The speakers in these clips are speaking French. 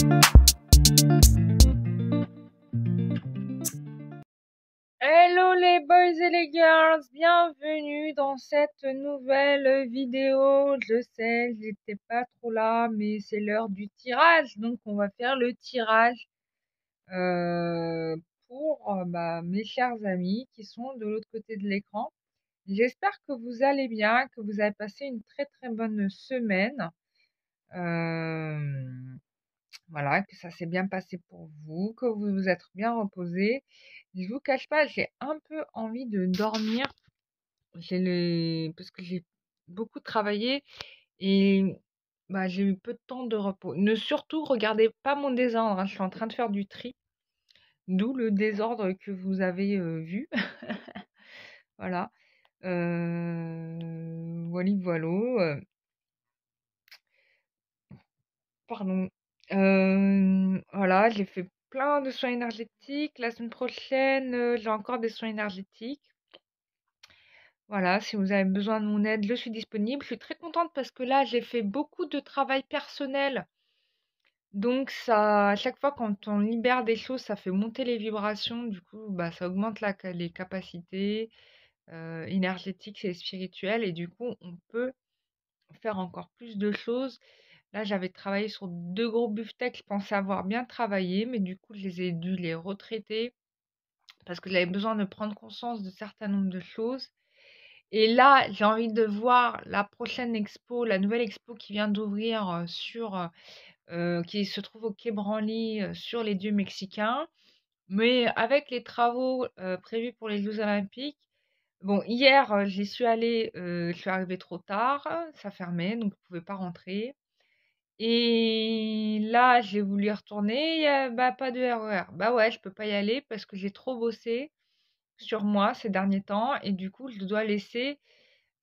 Hello les boys et les girls, bienvenue dans cette nouvelle vidéo. Je sais, j'étais pas trop là, mais c'est l'heure du tirage, donc on va faire le tirage euh, pour mes chers amis qui sont de l'autre côté de l'écran. J'espère que vous allez bien, que vous avez passé une très très bonne semaine. Euh, voilà, que ça s'est bien passé pour vous, que vous vous êtes bien reposé. Je vous cache pas, j'ai un peu envie de dormir. Parce que j'ai beaucoup travaillé et j'ai eu peu de temps de repos. Ne surtout regardez pas mon désordre, hein, je suis en train de faire du tri, d'où le désordre que vous avez vu. Voilà. Voilà, voilà. Pardon. Voilà, j'ai fait plein de soins énergétiques. La semaine prochaine, j'ai encore des soins énergétiques. Voilà, si vous avez besoin de mon aide, je suis disponible. Je suis très contente parce que là, j'ai fait beaucoup de travail personnel. Donc ça, à chaque fois quand on libère des choses, ça fait monter les vibrations. Du coup, ça augmente les capacités énergétiques et spirituelles. Et du coup, on peut faire encore plus de choses. Là, j'avais travaillé sur 2 gros beefsteaks, je pensais avoir bien travaillé, mais du coup, je les ai dû les retraiter parce que j'avais besoin de prendre conscience de certain nombre de choses. Et là, j'ai envie de voir la prochaine expo, la nouvelle expo qui vient d'ouvrir qui se trouve au Quai Branly sur les dieux mexicains. Mais avec les travaux prévus pour les Jeux Olympiques, bon, hier, j'y suis allée, je suis arrivée trop tard, ça fermait, donc je ne pouvais pas rentrer. Et là, j'ai voulu y retourner, il y a pas de RER. Bah ouais, je peux pas y aller parce que j'ai trop bossé sur moi ces derniers temps et du coup, je dois laisser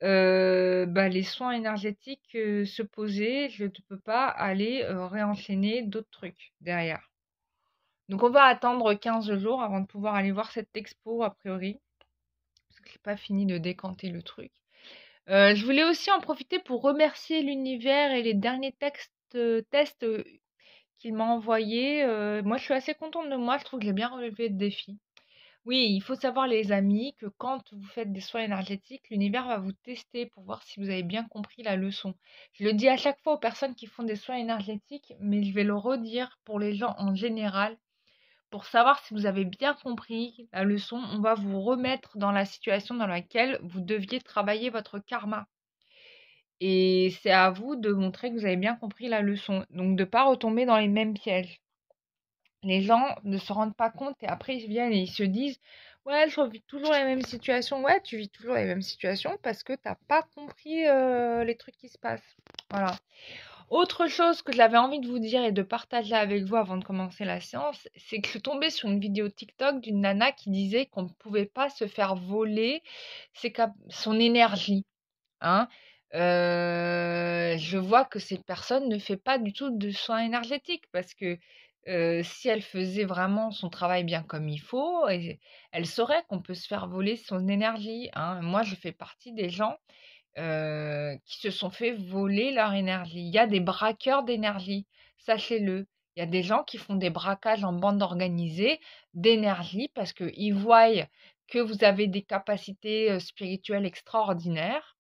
les soins énergétiques se poser. Je ne peux pas aller réenchaîner d'autres trucs derrière. Donc, on va attendre 15 jours avant de pouvoir aller voir cette expo, a priori, parce que j'ai pas fini de décanter le truc. Je voulais aussi en profiter pour remercier l'univers et les derniers tests qu'il m'a envoyés. Moi, je suis assez contente de moi. Je trouve que j'ai bien relevé le défi. Oui, il faut savoir, les amis, que quand vous faites des soins énergétiques, l'univers va vous tester pour voir si vous avez bien compris la leçon. Je le dis à chaque fois aux personnes qui font des soins énergétiques, mais je vais le redire pour les gens en général. Pour savoir si vous avez bien compris la leçon, on va vous remettre dans la situation dans laquelle vous deviez travailler votre karma. Et c'est à vous de montrer que vous avez bien compris la leçon. Donc de ne pas retomber dans les mêmes pièges. Les gens ne se rendent pas compte et après ils viennent et ils se disent: ouais, je revis toujours les mêmes situations. Ouais, tu vis toujours les mêmes situations parce que t'as pas compris les trucs qui se passent. Voilà. Autre chose que j'avais envie de vous dire et de partager avec vous avant de commencer la séance, c'est que je suis tombée sur une vidéo TikTok d'une nana qui disait qu'on ne pouvait pas se faire voler son énergie. Hein. Je vois que cette personne ne fait pas du tout de soins énergétiques parce que si elle faisait vraiment son travail bien comme il faut, elle saurait qu'on peut se faire voler son énergie. Hein. Moi, je fais partie des gens qui se sont fait voler leur énergie. Il y a des braqueurs d'énergie, sachez-le. Il y a des gens qui font des braquages en bande organisée d'énergie parce qu'ils voient que vous avez des capacités spirituelles extraordinaires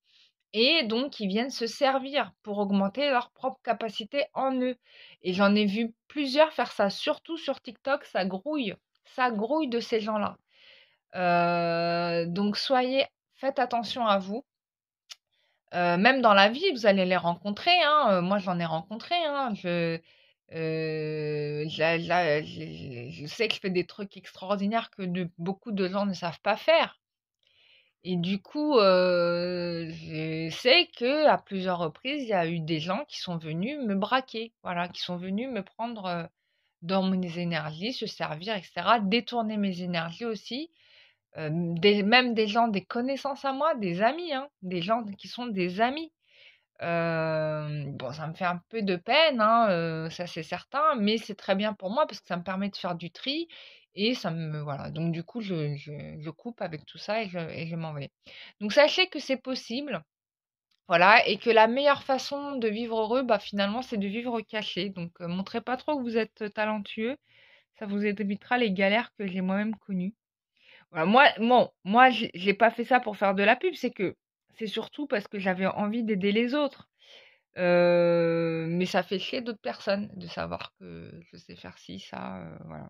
et donc ils viennent se servir pour augmenter leur propre capacité en eux. Et j'en ai vu plusieurs faire ça, surtout sur TikTok, ça grouille de ces gens-là. Donc faites attention à vous. Même dans la vie, vous allez les rencontrer, hein, moi j'en ai rencontré, hein. Je sais que je fais des trucs extraordinaires que beaucoup de gens ne savent pas faire. Et du coup, je sais qu'à plusieurs reprises, il y a eu des gens qui sont venus me braquer, voilà, qui sont venus me prendre dans mes énergies, se servir, etc., détourner mes énergies aussi. Même des gens, des connaissances à moi, des amis, hein, des gens qui sont des amis. Bon, ça me fait un peu de peine, hein, ça c'est certain, mais c'est très bien pour moi parce que ça me permet de faire du tri et voilà. Donc du coup, je coupe avec tout ça et je m'en vais. Donc sachez que c'est possible. Voilà, et que la meilleure façon de vivre heureux, bah, finalement, c'est de vivre caché. Donc, montrez pas trop que vous êtes talentueux. Ça vous évitera les galères que j'ai moi-même connues. Voilà, moi, j'ai pas fait ça pour faire de la pub, c'est surtout parce que j'avais envie d'aider les autres. Mais ça fait chier d'autres personnes de savoir que je sais faire ci, ça, voilà.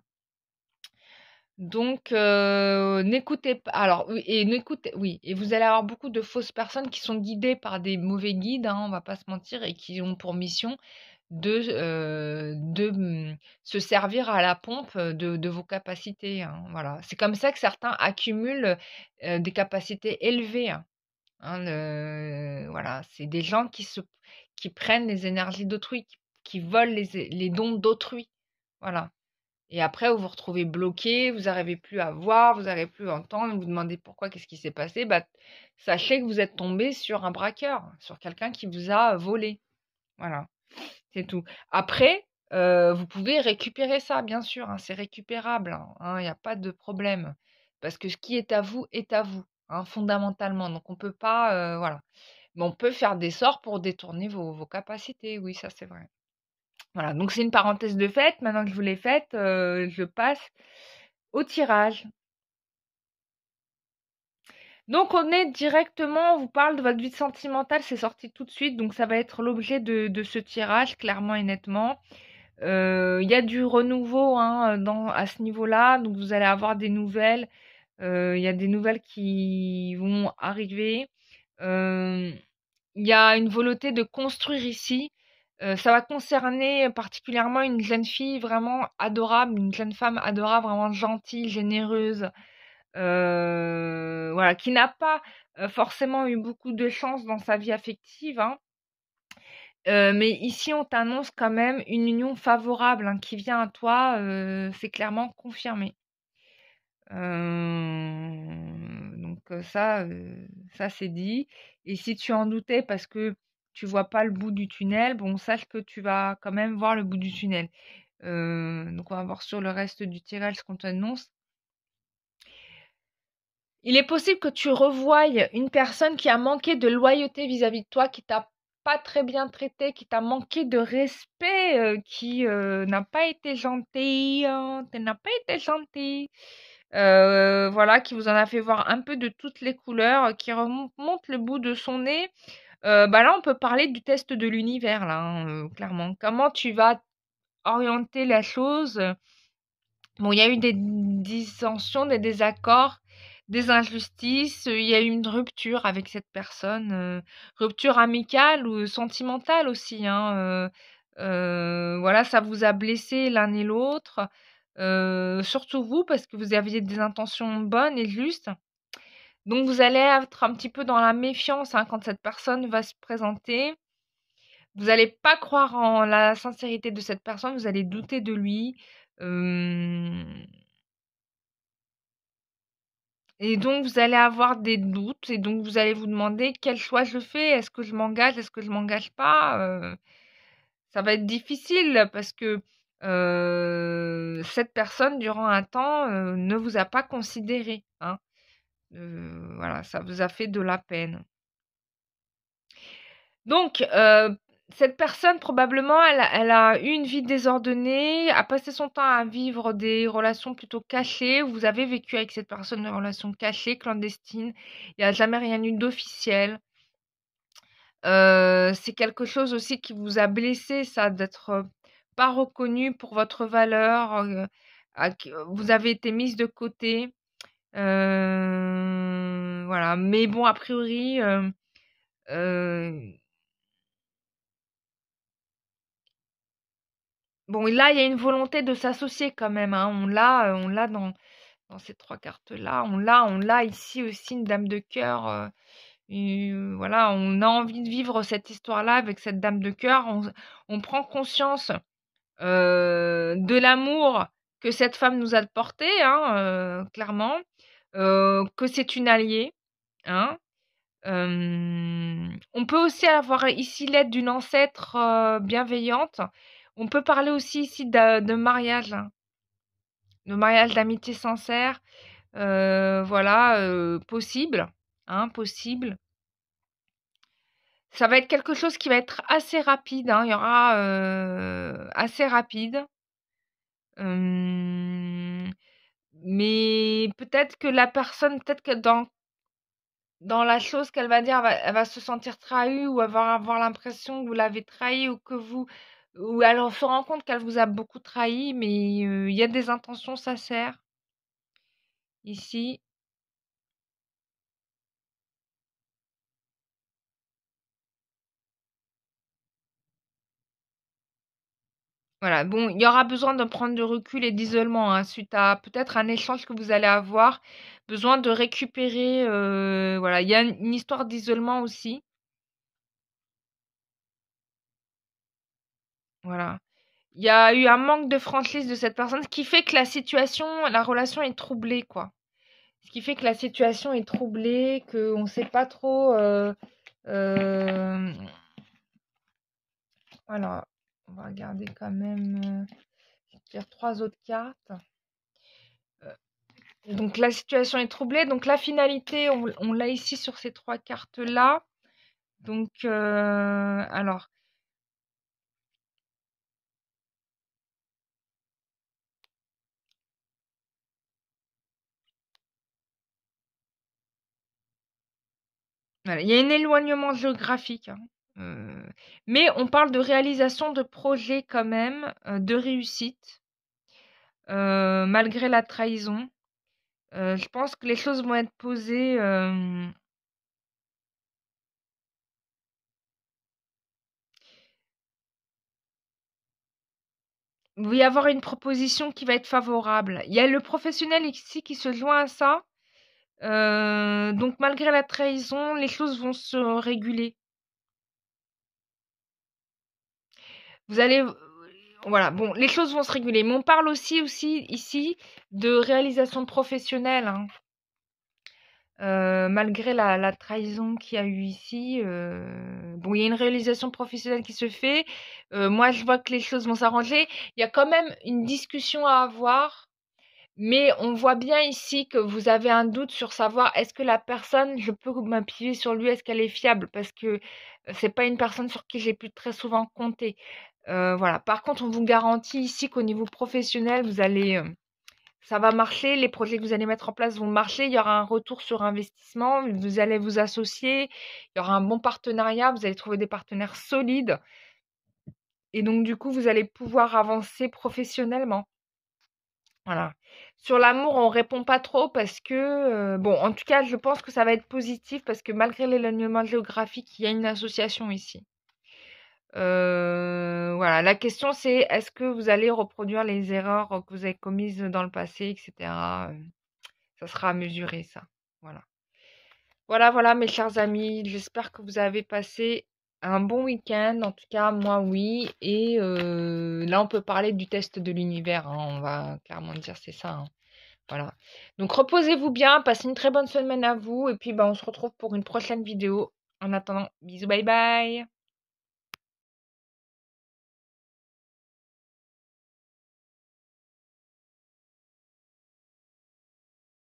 Donc, n'écoutez pas. Alors, oui, et vous allez avoir beaucoup de fausses personnes qui sont guidées par des mauvais guides, hein, on va pas se mentir, et qui ont pour mission de se servir à la pompe de vos capacités, hein, voilà. C'est comme ça que certains accumulent des capacités élevées, hein. Voilà, c'est des gens qui prennent les énergies d'autrui, qui volent les dons d'autrui. Voilà. Et après, vous vous retrouvez bloqué, vous n'arrivez plus à voir, vous n'arrivez plus à entendre, vous vous demandez pourquoi, qu'est-ce qui s'est passé. Bah, sachez que vous êtes tombé sur un braqueur, sur quelqu'un qui vous a volé. Voilà, c'est tout. Après, vous pouvez récupérer ça, bien sûr, hein, c'est récupérable, hein, il n'y a pas de problème. Parce que ce qui est à vous, hein, fondamentalement. Donc on peut pas, voilà. Mais on peut faire des sorts pour détourner vos capacités, oui, ça c'est vrai. Voilà, donc c'est une parenthèse de faite. Maintenant que je vous l'ai faite, je passe au tirage. Donc on est directement, on vous parle de votre vie sentimentale, c'est sorti tout de suite, donc ça va être l'objet de ce tirage, clairement et nettement. Il y a du renouveau, hein, à ce niveau-là, donc vous allez avoir des nouvelles. Il y a des nouvelles qui vont arriver. Euh, Il y a une volonté de construire ici. Ça va concerner particulièrement une jeune fille vraiment adorable, une jeune femme adorable, vraiment gentille, généreuse, voilà, qui n'a pas forcément eu beaucoup de chance dans sa vie affective, hein. Mais ici, on t'annonce quand même une union favorable, hein, qui vient à toi, c'est clairement confirmé. Donc ça c'est dit. Et si tu en doutais parce que tu vois pas le bout du tunnel, bon, sache que tu vas quand même voir le bout du tunnel. Donc on va voir sur le reste du tirage ce qu'on t'annonce. Il est possible que tu revoies une personne qui a manqué de loyauté vis-à-vis de toi, qui t'a pas très bien traité, qui t'a manqué de respect, qui n'a pas été gentille, n'a pas été gentille. Voilà, qui vous en a fait voir un peu de toutes les couleurs, qui remonte le bout de son nez. Bah là, on peut parler du test de l'univers, là, hein, clairement. Comment tu vas orienter la chose? Bon, il y a eu des dissensions, des désaccords, des injustices. Il y a eu une rupture avec cette personne, rupture amicale ou sentimentale aussi, hein. Voilà, ça vous a blessé l'un et l'autre. Surtout vous, parce que vous aviez des intentions bonnes et justes. Donc vous allez être un petit peu dans la méfiance, hein, quand cette personne va se présenter. Vous n'allez pas croire en la sincérité de cette personne, vous allez douter de lui. Et donc vous allez avoir des doutes et donc vous allez vous demander quel choix je fais. Est-ce que je m'engage? Est-ce que je m'engage pas? Ça va être difficile parce que cette personne, durant un temps, ne vous a pas considéré, hein. Voilà, ça vous a fait de la peine. Donc, cette personne, probablement, elle a eu une vie désordonnée, a passé son temps à vivre des relations plutôt cachées. Vous avez vécu avec cette personne des relations cachées, clandestines. Il n'y a jamais rien eu d'officiel. C'est quelque chose aussi qui vous a blessé, ça, d'être pas reconnu pour votre valeur. Vous avez été mise de côté. Voilà. Mais bon, a priori, euh, bon, là, il y a une volonté de s'associer quand même, hein. On l'a dans ces trois cartes-là. On l'a ici aussi, une dame de cœur. Voilà, on a envie de vivre cette histoire-là avec cette dame de cœur. On prend conscience de l'amour que cette femme nous a porté, hein, clairement. Que c'est une alliée, hein. On peut aussi avoir ici l'aide d'une ancêtre bienveillante. On peut parler aussi ici de mariage, hein, de mariage d'amitié sincère, voilà, possible, hein, possible. Ça va être quelque chose qui va être assez rapide, hein. Il y aura assez rapide. Hem, mais peut-être que la personne, peut-être que dans la chose qu'elle va dire, elle va se sentir trahie ou elle va avoir l'impression que vous l'avez trahie ou elle se rend compte qu'elle vous a beaucoup trahi, mais il y a des intentions sincères ici. Voilà, bon, il y aura besoin de prendre du recul et d'isolement, hein, suite à peut-être un échange que vous allez avoir, besoin de récupérer, voilà, il y a une histoire d'isolement aussi, voilà. Il y a eu un manque de franchise de cette personne, ce qui fait que la relation est troublée, quoi. Ce qui fait que la situation est troublée, qu'on ne sait pas trop, euh, voilà, on va regarder quand même, je vais dire 3 autres cartes. Donc la situation est troublée. Donc la finalité, on l'a ici sur ces 3 cartes-là. Donc, alors, voilà, il y a un éloignement géographique, hein, mais on parle de réalisation de projets quand même, de réussite, malgré la trahison. Je pense que les choses vont être posées, il va y avoir une proposition qui va être favorable. Il y a le professionnel ici qui se joint à ça. Donc malgré la trahison, les choses vont se réguler. Vous allez, voilà, bon, les choses vont se réguler. Mais on parle aussi ici de réalisation professionnelle, hein. Malgré la trahison qu'il y a eu ici, bon, il y a une réalisation professionnelle qui se fait. Moi, je vois que les choses vont s'arranger. Il y a quand même une discussion à avoir. Mais on voit bien ici que vous avez un doute sur savoir est-ce que la personne, je peux m'appuyer sur lui, est-ce qu'elle est fiable? Parce que c'est pas une personne sur qui j'ai pu très souvent compter. Voilà. Par contre, on vous garantit ici qu'au niveau professionnel, ça va marcher. Les projets que vous allez mettre en place vont marcher. Il y aura un retour sur investissement. Vous allez vous associer. Il y aura un bon partenariat. Vous allez trouver des partenaires solides. Et donc, du coup, vous allez pouvoir avancer professionnellement. Voilà. Sur l'amour, on répond pas trop parce que, bon, en tout cas, je pense que ça va être positif parce que malgré l'éloignement géographique, il y a une association ici. Voilà, la question c'est est-ce que vous allez reproduire les erreurs que vous avez commises dans le passé, etc. Ça sera à mesurer, ça. Voilà. Voilà, voilà, mes chers amis, j'espère que vous avez passé un bon week-end. En tout cas, moi, oui. Et là, on peut parler du test de l'univers, hein. On va clairement dire c'est ça, hein. Voilà. Donc reposez-vous bien, passez une très bonne semaine à vous et puis bah, on se retrouve pour une prochaine vidéo. En attendant, bisous, bye bye.